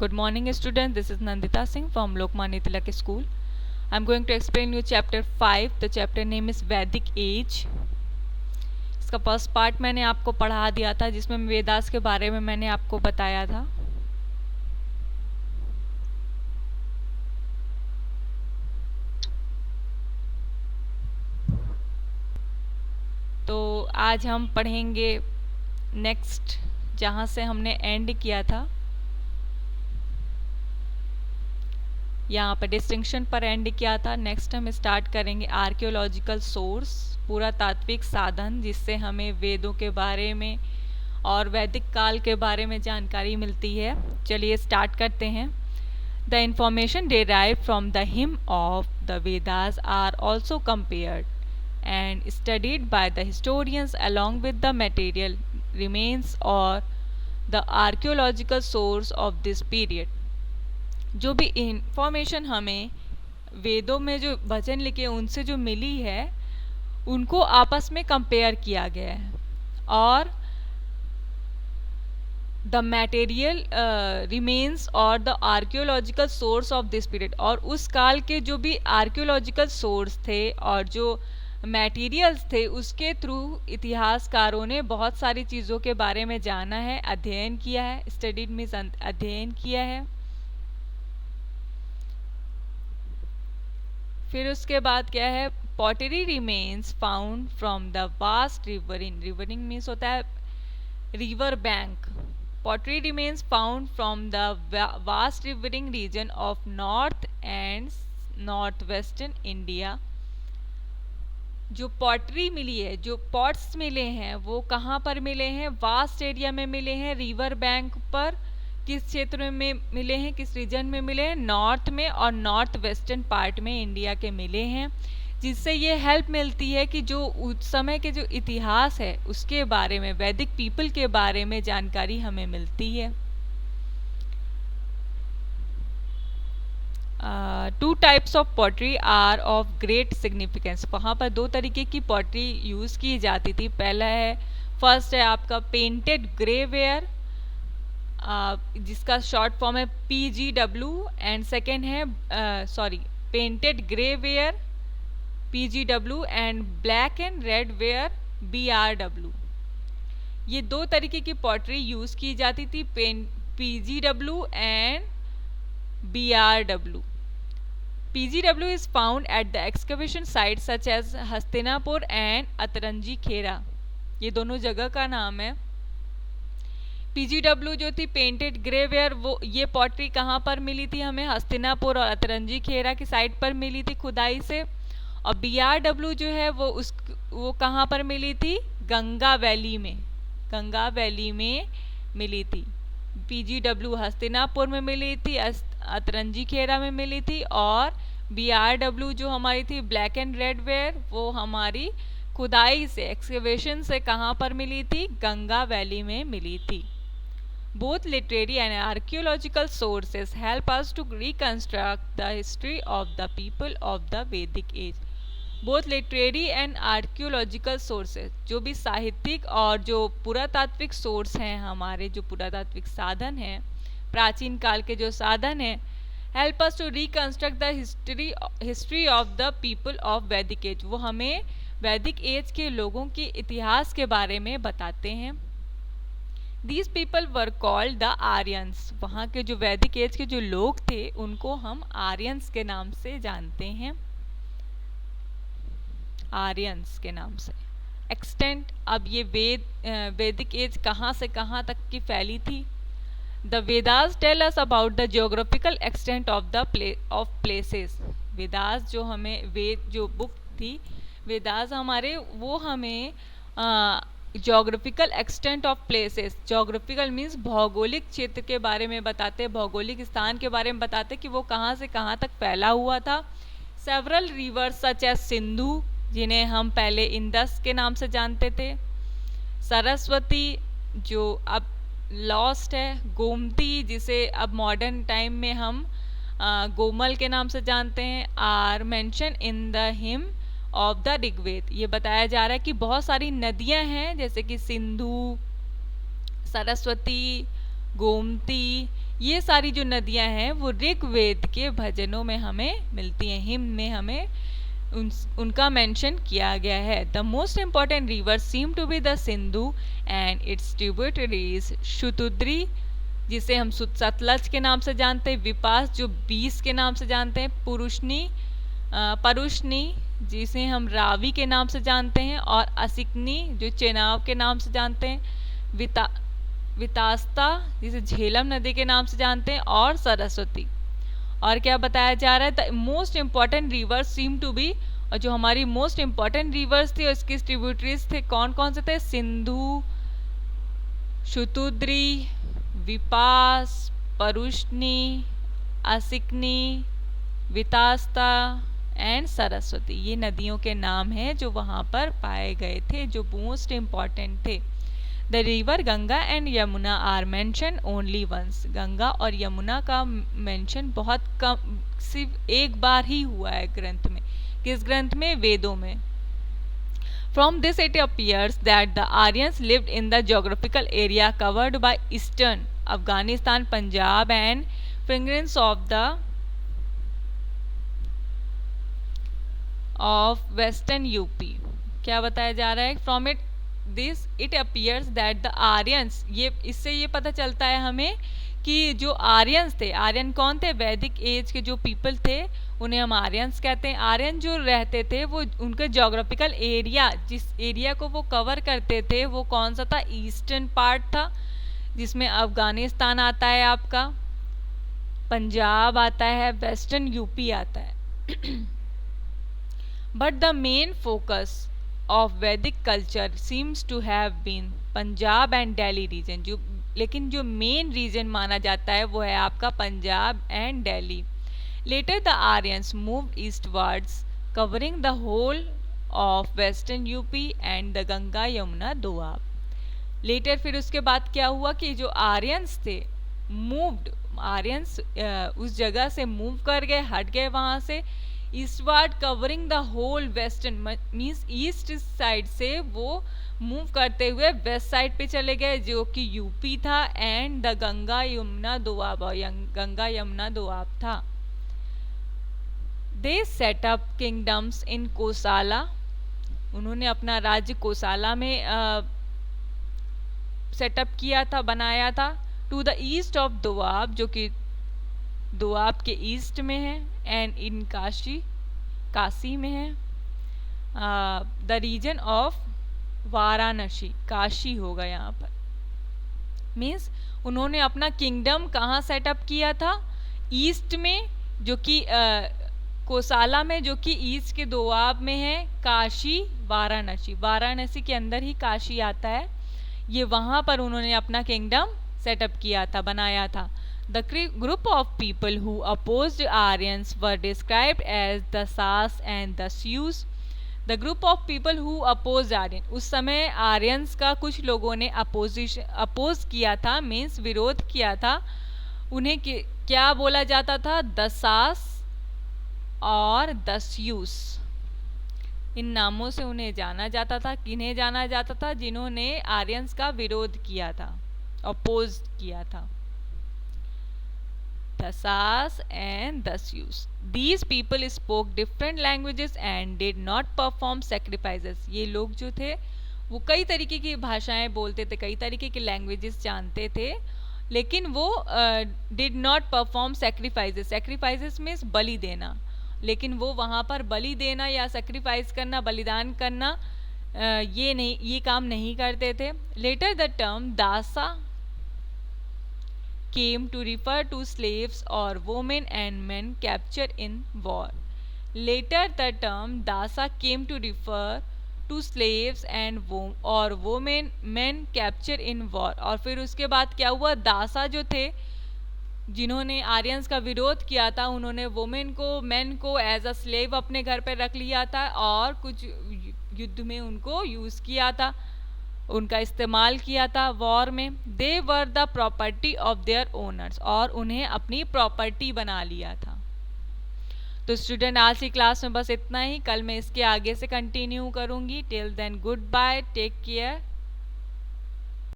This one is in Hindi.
Good morning, students. This is Nandita Singh from Lokmanya Tilak School. I'm going to explain you chapter 5. The chapter name is Vedic Age. इसका फर्स्ट पार्ट मैंने आपको पढ़ा दिया था, जिसमें वेदास के बारे में मैंने आपको बताया था. तो आज हम पढ़ेंगे नेक्स्ट, जहाँ से हमने एंड किया था. यहाँ पर डिस्टिंक्शन पर एंड किया था. नेक्स्ट हम स्टार्ट करेंगे आर्कियोलॉजिकल सोर्स, पुरातात्विक साधन, जिससे हमें वेदों के बारे में और वैदिक काल के बारे में जानकारी मिलती है. चलिए स्टार्ट करते हैं. The information derived from the hymn of the Vedas are also compared and studied by the historians along with the material remains or the archaeological source of this period. जो भी इंफॉर्मेशन हमें वेदों में जो भजन लिखे उनसे जो मिली है, उनको आपस में कंपेयर किया गया है. और द मटेरियल रिमेन्स और the archaeological source of this period, और उस काल के जो भी आर्कियोलॉजिकल सोर्स थे और जो मटेरियल्स थे, उसके थ्रू इतिहासकारों ने बहुत सारी चीज़ों के बारे में जाना है, अध्ययन किया है. स्टडीड मीन्स अध्ययन किया है. फिर उसके बाद क्या है, pottery remains found from the vast riverine. Riverine means होता है river bank. Pottery remains found from the vast riverine region of north and north western India. जो पॉटरी मिली है, जो पॉट्स मिले हैं, वो कहाँ पर मिले हैं? वास्ट एरिया में मिले हैं, रिवर बैंक पर. किस क्षेत्र में मिले हैं, किस रीजन में मिले हैं? नॉर्थ में और नॉर्थ वेस्टर्न पार्ट में इंडिया के मिले हैं. जिससे ये हेल्प मिलती है कि जो उस समय के जो इतिहास है उसके बारे में, वैदिक पीपल के बारे में जानकारी हमें मिलती है. Two types of pottery are of great significance. वहाँ पर दो तरीके की पॉटरी यूज़ की जाती थी. पहला है, फर्स्ट है आपका पेंटेड ग्रे वेयर, जिसका शॉर्ट फॉर्म है PGW, एंड सेकेंड है painted grey ware PGW and black and red ware BRW. ये दो तरीके की पॉटरी यूज़ की जाती थी, PGW and BRW. PGW is found at the excavation sites such as Hastinapur and Atranji Khera. ये दोनों जगह का नाम है. PGW जो थी पेंटेड ग्रे वेयर, वो ये पॉटरी कहाँ पर मिली थी हमें? हस्तिनापुर और अतरंजी खेरा की साइड पर मिली थी खुदाई से. और BRW जो है वो कहाँ पर मिली थी? गंगा वैली में. गंगा वैली में मिली थी. PGW हस्तिनापुर में मिली थी, अतरंजी खेरा में मिली थी. और BRW जो हमारी थी ब्लैक एंड रेड वेयर, वो हमारी खुदाई से, एक्सकेवेशन से कहाँ पर मिली थी? गंगा वैली में मिली थी. Both literary and archaeological sources help us to reconstruct the history of the people of the Vedic age. Both literary and archaeological sources, जो भी साहित्यिक और जो पुरातात्विक सोर्स हैं, हमारे जो पुरातात्विक साधन हैं, प्राचीन काल के जो साधन हैं, help us to reconstruct the history of the people of Vedic age. वो हमें वैदिक एज के लोगों के इतिहास के बारे में बताते हैं. These people were called the Aryans. वहाँ के जो वैदिक एज के जो लोग थे, उनको हम आर्यंस के नाम से जानते हैं. आर्यंस के नाम से. एक्सटेंट, अब ये वैदिक एज कहाँ से कहाँ तक की फैली थी? The Vedas tell us about the geographical extent of places. Vedas जो हमें, वेद जो बुक थी वेदास हमारे, वो हमें geographical extent of places. Geographical means भौगोलिक क्षेत्र के बारे में बताते, भौगोलिक स्थान के बारे में बताते कि वो कहाँ से कहाँ तक फैला हुआ था. Several rivers such as Sindhu, जिन्हें हम पहले इंदस के नाम से जानते थे. सरस्वती जो अब लॉस्ट है. गोमती, जिसे अब मॉडर्न टाइम में हम गोमल के नाम से जानते हैं, are mention in the hymn of the Rigveda. ये बताया जा रहा है कि बहुत सारी नदियां हैं, जैसे कि सिंधु, सरस्वती, गोमती, ये सारी जो नदियां हैं वो ऋग्वेद के भजनों में हमें मिलती हैं, हिम में हमें उनका मेंशन किया गया है। The most important river seem to be the Sindhu and its tributaries Shutudri, जिसे हम सतलज के नाम से जानते हैं, विपास जो 20 के नाम से जानते हैं, परुष्णी जिसे हम रावी के नाम से जानते हैं, और असिकनी जो चेनाब के नाम से जानते हैं, वितास्ता जिसे झेलम नदी के नाम से जानते हैं, और सरस्वती। और क्या बताया जा रहा है, the most important river seem to be, और जो हमारी मोस्ट इम्पॉर्टेंट रिवर्स थी और इसकी ट्रिब्यूटरीज थे कौन कौन से थे, सिंधु, शुतुद्री, विपास, परुष्णी, असिकनी, वितास्ता एंड सरस्वती। ये नदियों के नाम हैं जो वहाँ पर पाए गए थे, जो मोस्ट इम्पॉर्टेंट थे। The river Ganga and Yamuna are mention only once, Ganga और यमुना का मेंशन बहुत कम, सिर्फ एक बार ही हुआ है ग्रंथ में। किस ग्रंथ में, वेदों में। From this it appears that the Aryans lived in the geographical area covered by eastern Afghanistan, Punjab and fringes of western UP। क्या बताया जा रहा है, from it this it appears that the Aryans, ये इससे ये पता चलता है हमें कि जो आर्यंस थे, आर्यन कौन थे, वैदिक एज के जो पीपल थे उन्हें हम आर्यंस कहते हैं। आर्यन जो रहते थे वो उनके जोग्राफिकल एरिया, जिस एरिया को वो कवर करते थे वो कौन सा था, ईस्टर्न पार्ट था, जिसमें अफगानिस्तान आता है, आपका पंजाब आता है, वेस्टर्न यूपी आता है। But the main focus of Vedic culture seems to have been Punjab and Delhi region, जो लेकिन जो मेन रीजन माना जाता है वो है आपका Punjab and Delhi. Later the Aryans moved eastwards, covering the whole of western UP and the Ganga Yamuna Doab। Later फिर उसके बाद क्या हुआ कि जो आर्यंस थे, आर्यंस उस जगह से मूव कर गए, हट गए वहाँ से, eastward covering the whole western, means east side से वो मूव करते हुए वेस्ट साइड पे चले गए जो कि यूपी था, एंड द गंगा यमुना दोआब, गंगा यमुना दोआब था। They set up kingdoms in कोसाला, उन्होंने अपना राज्य कोसाला में सेटअप किया था, बनाया था। To the east of Doab, जो कि दोआब के ईस्ट में है, एंड इन काशी में है। The region of Varanasi, Kashi होगा यहाँ पर, मीन्स उन्होंने अपना किंगडम कहाँ सेटअप किया था, ईस्ट में, जो कि कोसाला में, जो कि ईस्ट के दोआब में है, काशी, वाराणसी, वाराणसी के अंदर ही काशी आता है, ये वहाँ पर उन्होंने अपना किंगडम सेटअप किया था, बनाया था। The group of people who opposed Aryans were described as the Dasas and the Dasyus. The group of people who oppose Aryan, उस समय आर्यंस का कुछ लोगों ने अपोज किया था, मीन्स विरोध किया था। उन्हें क्या बोला जाता था, द सास और द स्यूस, इन नामों से उन्हें जाना जाता था। किन्हें जाना जाता था, जिन्होंने आर्यंस का विरोध किया था, अपोज किया था। The Dasas and the Seuss, these people spoke different languages and did not perform sacrifices. ये लोग जो थे वो कई तरीके की भाषाएं बोलते थे, कई तरीके के लैंग्वेजेस जानते थे, लेकिन वो did not perform sacrifices, sacrifices means बलि देना, लेकिन वो वहाँ पर बलि देना या सेक्रीफाइस करना, बलिदान करना, ये काम नहीं करते थे। Letter the term Dasa came to refer to slaves और women and men capture in war. Later the term Dasa came to refer to slaves and women men capture in war. और फिर उसके बाद क्या हुआ, दासा जो थे, जिन्होंने आर्यंस का विरोध किया था, उन्होंने वुमेन को, मेन को एज अ स्लेव अपने घर पर रख लिया था और कुछ युद्ध में उनको यूज़ किया था, उनका इस्तेमाल किया था वॉर में। They were the property of their owners, और उन्हें अपनी प्रॉपर्टी बना लिया था। तो स्टूडेंट, आज की क्लास में बस इतना ही, कल मैं इसके आगे से कंटिन्यू करूँगी। Till then goodbye, take care.